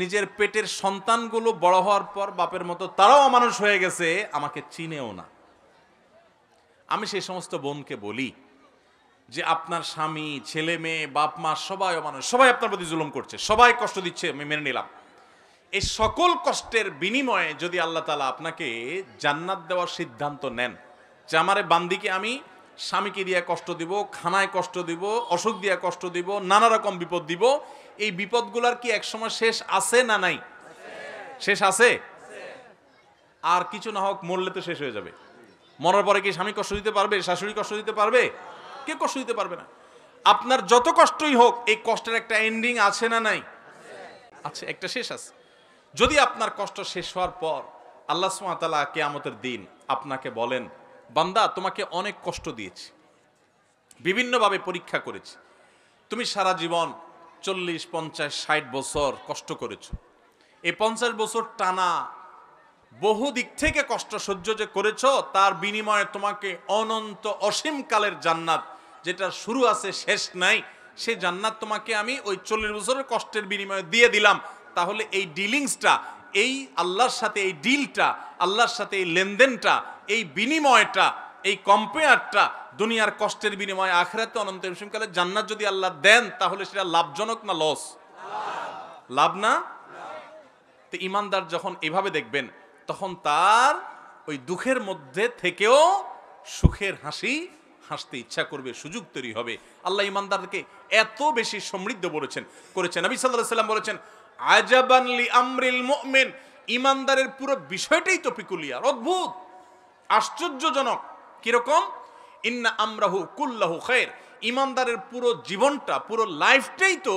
S1: নিজের পেটের সন্তানগুলো বড় হওয়ার পর বাপের মতো তারাও অমানুষ হয়ে গেছে, আমাকে চিনেও না। আমি সেই সমস্ত বোনকে বলি যে আপনার স্বামী, ছেলে মেয়ে, বাপ মা সবাই অমানুষ, সবাই আপনার প্রতি জুলুম করছে, সবাই কষ্ট দিচ্ছে, আমি মেনে নিলাম। এই সকল কষ্টের বিনিময়ে যদি আল্লাহ তাআলা আপনাকে জান্নাত দেওয়ার সিদ্ধান্ত নেন, যে আমারে বান্দিকে আমি স্বামীকে দিয়ে কষ্ট দিব, খানায় কষ্ট দিব, অসুখ দিয়ে কষ্ট দিব, নানা রকম বিপদ দিব, এই বিপদগুলোর কি একসময় শেষ আছে না নাই? শেষ আছে। আর কিছু না হোক মরলে তো শেষ হয়ে যাবে। মরার পরে কি স্বামী কষ্ট দিতে পারবে, শাশুড়ি কষ্ট দিতে পারবে? কে কষ্ট দিতে পারবে না। আপনার যত কষ্টই হোক এই কষ্টের একটা এন্ডিং আছে না নাই? আছে, একটা শেষ আছে। যদি আপনার কষ্ট শেষ হওয়ার পর আল্লাহ সুবহানাহু ওয়া তাআলা কিয়ামতের দিন আপনাকে বলেন, বান্দা তোমাকে অনেক কষ্ট দিয়েছি, বিভিন্নভাবে পরীক্ষা করেছি, তুমি সারা জীবন 40, 50, 60 বছর কষ্ট করেছো, এই 50 বছর টানা বহু দিক থেকে কষ্ট সহ্য যে করেছো, তার বিনিময়ে তোমাকে অনন্ত অসীম কালের জান্নাত, যেটা শুরু আছে শেষ নাই, সেই জান্নাত তোমাকে আমি ওই 40 বছরের কষ্টের বিনিময়ে দিয়ে দিলাম। তাহলে এই ডিলিংসটা, এই আল্লাহর সাথে এই ডিলটা, আল্লাহর সাথে এই লেনদেনটা, এই বিনিময়টা, এই কম্পেয়ারটা, দুনিয়ার কষ্টের বিনিময়ে আখিরাতে অনন্ত অসীমকালে জান্নাত যদি আল্লাহ দেন, তাহলে সেটা লাভজনক না লস? লাভ না? তো ঈমানদার যখন এভাবে দেখবেন, তখন তার ওই দুঃখের মধ্যে থেকেও সুখের হাসি হাসতে ইচ্ছা করবে, সুযোগ তৈরি হবে। আল্লাহ ঈমানদারকে এত বেশি সমৃদ্ধ করেছেন। নবী সাল্লাল্লাহু আলাইহি ওয়াসাল্লাম বলেছেন, আজাবান লি আমরিল মুমিন, ঈমানদারের পুরো বিষয়টাই তো পিকুলিয়ার, অদ্ভুত, আশ্চর্যজনক। কিরকম? ইন্না আমরাহু কুল্লাহু খায়র, ঈমানদারের পুরো জীবনটা, পুরো লাইফটাই তো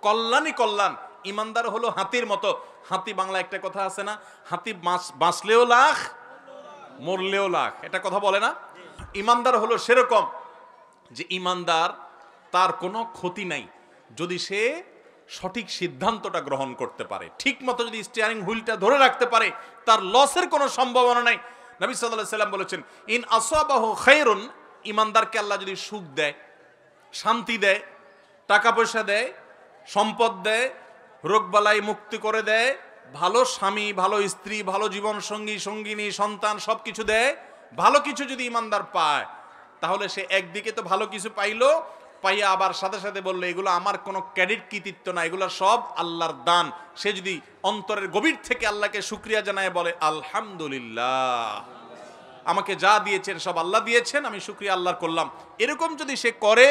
S1: কল্যাণই কল্যাণ। ঈমানদার হলো হাতির মতো। হাতি, বাংলা একটা কথা আছে না, হাতি বাঁচলেও লাখ মরলেও লাখ, এটা কথা বলে না? ঈমানদার হলো সেরকম যে ঈমানদার তার কোনো ক্ষতি নাই যদি সে সঠিক সিদ্ধান্তটা গ্রহণ করতে পারে, ঠিক মতো যদি স্টিয়ারিং হুইলটা ধরে রাখতে পারে, তার লসের কোনো সম্ভাবনা নাই। নবী সাল্লাল্লাহু আলাইহি সাল্লাম বলেছেন, ইন আসাবাহু খায়রুন, ঈমানদারকে আল্লাহ যদি সুখ দেয়, শান্তি দেয়, টাকা পয়সা দেয়, সম্পদ দেয়, রোগবালাই মুক্তি করে দেয়, ভালো স্বামী, ভালো স্ত্রী, ভালো জীবন সঙ্গী, সঙ্গিনী, সন্তান সবকিছু দেয়, ভালো কিছু যদি ঈমানদার পায়, তাহলে সে একদিকে তো ভালো কিছু পাইলো, পাইয়া আবার সাথে সাথে বললো এগুলো আমার কোনো ক্রেডিট কৃতিত্ব না, এগুলো সব আল্লাহর দান। সে যদি অন্তরের গভীর থেকে আল্লাহকে শুকরিয়া জানায় বলে, আলহামদুলিল্লাহ, আমাকে যা দিয়েছেন সব আল্লাহ দিয়েছেন, আমি শুকরিয়া আল্লাহর করলাম, এরকম যদি সে করে,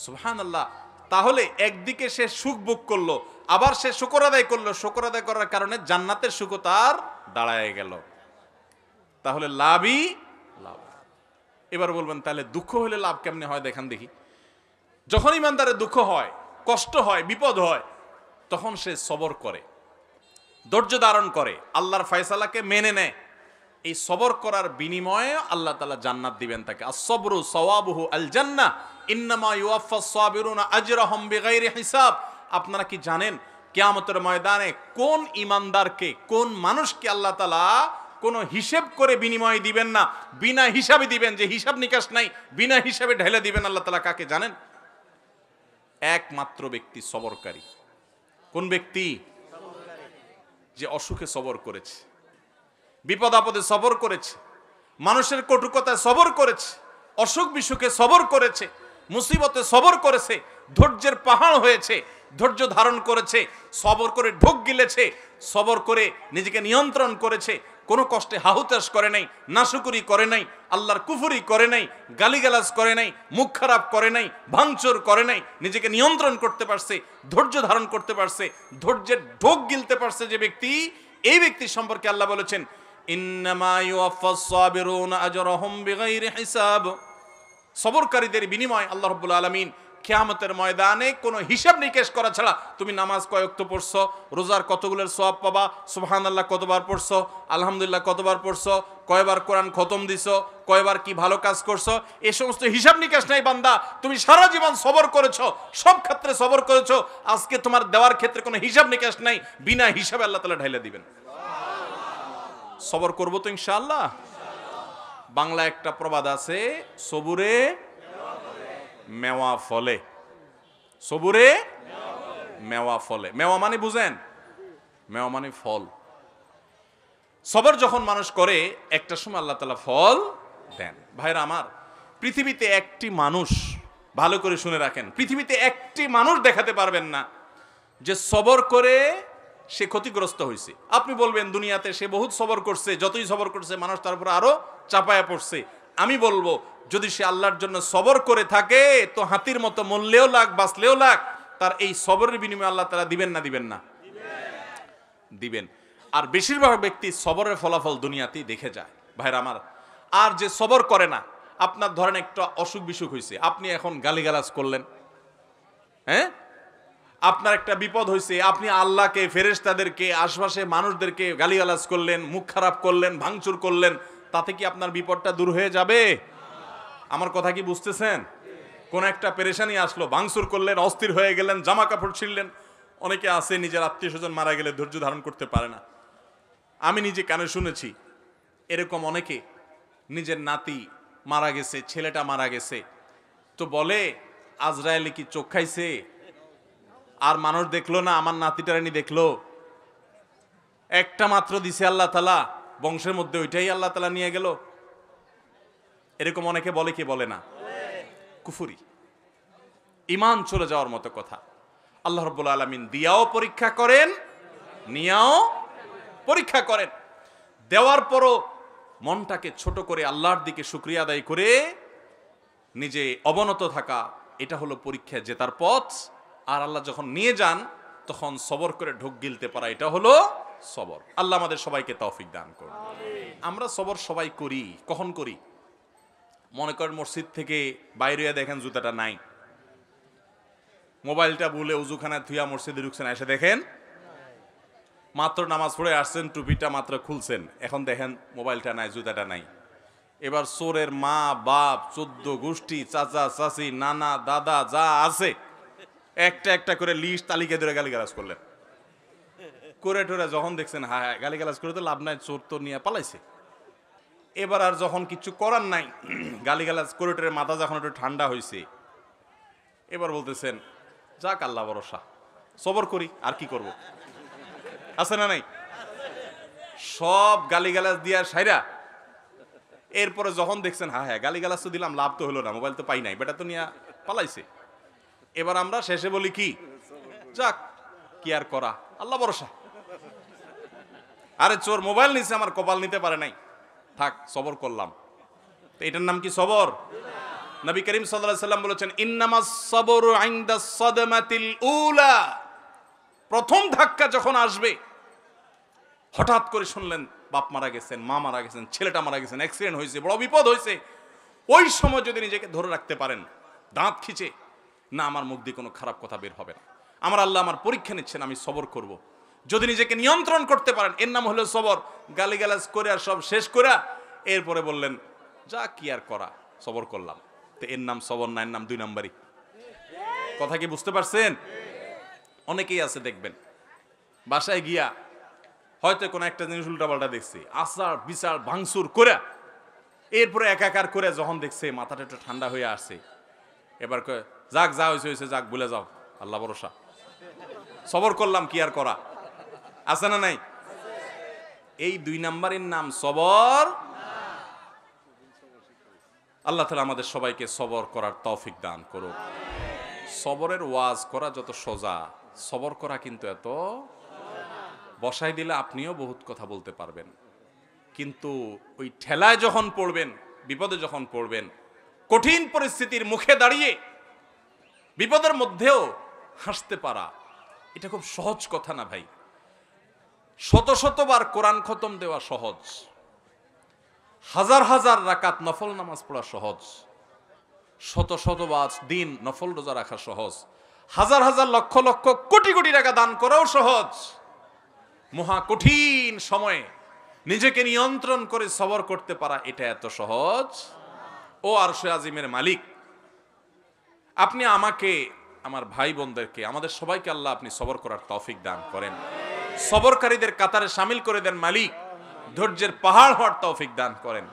S1: সুবহানাল্লাহ, তাহলে একদিকে সে সুখ ভোগ করলো, আবার সে শুকর আদায় করলো, শুকর আদায় করার কারণে জান্নাতের সুখও তার দাঁড়ায় গেল। তাহলে লাভই লাভ। এবার বলবেন, তাহলে দুঃখ হলে লাভ কেমনে হয় দেখান দেখি। যখন ঈমানদারের দুঃখ হয়, কষ্ট হয়, বিপদ হয়, তখন সে সবর করে, ধৈর্য ধারণ করে, আল্লাহর ফয়সালাকে মেনে নেয়। এই সবর করার বিনিময়ে আল্লাহ তাআলা জান্নাত দিবেন তাকে। আস-সাবরু সাওয়াবুহু আল জান্নাহ, ইন্নামা ইউওয়াফাস সাবিরুনা আজরাহুম বিগাইরি হিসাব। আপনারা কি জানেন কিয়ামতের ময়দানে কোন ঈমানদারকে, কোন মানুষকে আল্লাহ তাআলা কোনো হিসাব করে বিনিময় দিবেন না, বিনা হিসাবে দিবেন, যে হিসাব নিকাশ নাই, বিনা হিসাবে ঢেলে দিবেন আল্লাহ তাআলা কাকে জানেন? একমাত্র ব্যক্তি সবরকারী। কোন ব্যক্তি? যে অসুখে সবর করেছে, বিপদ আপদে সবর করেছে, মানুষের কটুকতায় সবর করেছে, অসুখ বিসুখে সবর করেছে, মুসিবতে সবর করেছে, ধৈর্যের পাহাড় হয়েছে, ধৈর্য ধারণ করেছে, সবর করে ঢোক গিলেছে, সবর করে নিজেকে নিয়ন্ত্রণ করেছে, কোনো কষ্টে হাহুতাশ করে নাই, নাশুকুরি করে নাই, আল্লাহর কুফরি করে নাই, গালিগালাজ করে নাই, মুখ খারাপ করে নাই, ভাঙচুর করে নাই, নিজেকে নিয়ন্ত্রণ করতে পারছে, ধৈর্য ধারণ করতে পারছে, ধৈর্যের ঢোক গিলতে পারছে যে ব্যক্তি, এই ব্যক্তি সম্পর্কে আল্লাহ বলেছেন ইন্নামা ইউওয়াফাস সাবিরুনা আজরাহুম বিগাইরি হিসাব। সবরকারীদের বিনিময় আল্লাহ রাব্বুল আলামিন কিয়ামতের ময়দানে কোনো হিসাব নিকেশ করা ছাড়া, তুমি নামাজ কয় ওয়াক্ত পড়ছো, রোজার কতগুলোর সওয়াব পাবা, সুবহানাল্লাহ কতবার পড়ছো, আলহামদুলিল্লাহ কতবার পড়ছো, কয়বার কোরআন খতম দিছো, কয়বার কি ভালো কাজ করছো, এই সমস্ত হিসাব নিকেশ নাই বান্দা। তুমি সারা জীবন সবর করেছো, সব ক্ষেত্রে সবর করেছো, আজকে তোমার দেওয়ার ক্ষেত্রে কোনো হিসাব নিকেশ নাই, বিনা হিসাবে আল্লাহ তাআলা ঢাইলা দিবেন। সবর করবো তো ইনশাআল্লাহ। বাংলা একটা প্রবাদ আছে, সবুরে মেওয়া ফলে। সবুরে মেওয়া ফলে। মেওয়া মানে বুঝেন? মেওয়া মানে ফল। সবর যখন মানুষ করে একটা সময় আল্লাহ তাআলা ফল দেন। ভাইরা আমার, পৃথিবীতে একটি মানুষ, ভালো করে শুনে রাখেন, পৃথিবীতে একটি মানুষ দেখাতে পারবেন না যে সবর করে সে ক্ষতিগ্রস্ত হয়েছে। আপনি বলবেন দুনিয়াতে সে বহুত সবর করছে, যতই সবর করছে মানুষ তার উপর আরো চাপায়া পড়ছে। আমি বলবো যদি সে আল্লাহর জন্য সবর করে থাকে তো হাতির মতো মরলেও লাগ বাঁচলেও লাগ, তার এই সবরের বিনিময়ে আল্লাহ তাআলা দিবেন না দিবেন না? দিবেন। আর বেশিরভাগ ব্যক্তি সবরের ফলাফল দুনিয়াতেই দেখে যায় ভাইরা আমার। আর যে সবর করে না, আপনার ধরেন একটা অসুখ বিসুখ হয়েছে, আপনি এখন গালিগালাজ করলেন, হ্যাঁ, আপনার একটা বিপদ হয়েছে, আপনি আল্লাহকে, ফেরেশতাদেরকে, আশপাশে মানুষদেরকে গালিগালাজ করলেন, মুখ খারাপ করলেন, ভাঙচুর করলেন, তাতে কি আপনার বিপদটা দূর হয়ে যাবে? আমার কথা কি বুঝতেছেন? কোন একটা পেরেশানি আসলো, ভাঙচুর করলেন, অস্থির হয়ে গেলেন, জামা কাপড় ছিঁড়লেন। অনেকে আছে নিজের আত্মীয় স্বজন মারা গেলে ধৈর্য ধারণ করতে পারে না। আমি নিজে কানে শুনেছি এরকম অনেকে, নিজের নাতি মারা গেছে, ছেলেটা মারা গেছে, তো বলে আজরায়েলে কি চোখ খাইছে, আর মানুষ দেখলো না, আমার নাতিটারানি দেখলো, একটা মাত্র দিছে আল্লাহ তাআলা, বংশের মধ্যে ওইটাই আল্লাহ তাআলা নিয়ে গেল। এরকম অনেকে বলে কি বলে না? কুফরি, ঈমান চলে যাওয়ার মতো কথা। আল্লাহ রাব্বুল আলামিন দিয়াও পরীক্ষা করেন, নিয়াও পরীক্ষা করেন। দেওয়ার পরও মনটাকে ছোট করে আল্লাহর দিকে শুকরিয়া আদায় করে নিজে অবনত থাকা, এটা হলো পরীক্ষায় জেতার পথ। আর আল্লাহ যখন নিয়ে যান তখন সবর করে ঢোক গিলতে পারা, এটা হলো সবর। আল্লাহ আমাদের সবাইকে তৌফিক দান করুন। আমরা সবর সবাই করি, কখন করি? মনে করেন মসজিদ থেকে বাইরে দেখেন জুতাটা নাই, মোবাইলটা ভুলে উজুখানা থুয়া মসজিদে ঢুকছেন, এসে দেখেন মাত্র নামাজ পড়ে আসছেন, টুপিটা মাত্র খুলছেন, এখন দেখেন মোবাইলটা নাই, জুতাটা নাই। এবার চোরের মা বাপ, 14 গোষ্ঠী, চাচা চাচি, নানা দাদা যা আছে একটা একটা করে লিস্ট তালিকা ধরে গালিগালাজ করলেন। করে টোরে যখন দেখছেন হ্যাঁ গালিগালাজ করে তো লাভ নাই, চোর তো নিয়ে পালাইছে। এবার আর যখন কিছু করার নাই, গালিগালাজ করে টোরে মাথা যখন একটু ঠান্ডা হয়েছে, এবার বলতেছেন যাক আল্লাহ ভরসা, সবর করি, আর কি করব, আছে না নাই? সব গালিগালাজ দিয়া সাইরা এরপরে যখন দেখছেন হ্যাঁ হ্যাঁ গালিগালাজ তো দিলাম, লাভ তো হলো না, মোবাইল তো পাই নাই, বেটা তো নিয়ে পালাইছে। এবার আমরা শেষে বলি কি, যাক কি আর করা, আল্লাহ ভরসা। আরে চোর মোবাইল নিছে, আমার কপাল নিতে পারে নাই, থাক সবর করলাম। তো এটার নাম কি সবর? নবী করিম সাল্লাল্লাহু আলাইহি সাল্লাম বলেছেন ইন্নামাস সাবরু ইনদাস সাদমাতিল উলা। প্রথম ধাক্কা যখন আসবে, হঠাৎ করে শুনলেন বাপ মারা গেছেন, মা মারা গেছেন, ছেলেটা মারা গেছেন, অ্যাক্সিডেন্ট হয়েছে, বড় বিপদ হয়েছে, ওই সময় যদি নিজেকে ধরে রাখতে পারেন, দাঁত খিচে, না আমার মুখ দিয়ে কোনো খারাপ কথা বের হবে না, আমার আল্লাহ আমার পরীক্ষা নিচ্ছেন, আমি সবর করব, যদি নিজেকে নিয়ন্ত্রণ করতে পারেন, এর নাম হলো সবর। গালিগালাজ করে আর সব শেষ করে এরপরে বললেন যা কি আর করা, সবর করলাম, তো এর নাম সবর না, এর নাম 2 নাম্বারই। কথা কি বুঝতে পারছেন? অনেকেই আছে দেখবেন বাসায় গিয়া হয়তো কোনো একটা জিনিস উল্টাপাল্টা দেখছে, আচার বিচার ভাঙচুর করে এরপরে একাকার করে যখন দেখছে মাথাটা একটু ঠান্ডা হয়ে আসছে, এবার কয় যাক যা হয়েছে হয়েছে, যাক ভুলে যাও, আল্লাহ ভরসা, সবর করলাম, কি আর করা, আছে না নাই? এই 2 নাম্বারের নাম সবর। আল্লাহ তাআলা আমাদের সবাইকে সবর করার তৌফিক দান করুক। সবরের ওয়াজ করা যত সোজা, সবর করা কিন্তু এত, বসাই দিলে আপনিও বহুত কথা বলতে পারবেন, কিন্তু ওই ঠেলায় যখন পড়বেন বিপদে যখন পড়বেন, কঠিন পরিস্থিতির মুখে দাঁড়িয়ে বিপদের মধ্যেও হাসতে পারা, এটা খুব সহজ কথা না ভাই। শত শতবার কোরআন খতম দেওয়া সহজ, হাজার হাজার রাকাত নফল নামাজ পড়া সহজ, শত শতবার দিন নফল রোজা রাখা সহজ, হাজার হাজার লক্ষ লক্ষ কোটি কোটি টাকা দান করাও সহজ। মহা কঠিন সময়ে নিজেকে নিয়ন্ত্রণ করে সবর করতে পারা, এটা এত সহজ? ও আরশে আজিমের মালিক, আপনি আমাকে, আমার ভাই বোনদেরকে, আমাদের সবাইকে আল্লাহ আপনি সবর করার তৌফিক দান করেন, সবরকারীদের কাতারে শামিল করে দেন মালিক, ধৈর্যের পাহাড় হওয়ার তৌফিক দান করেন।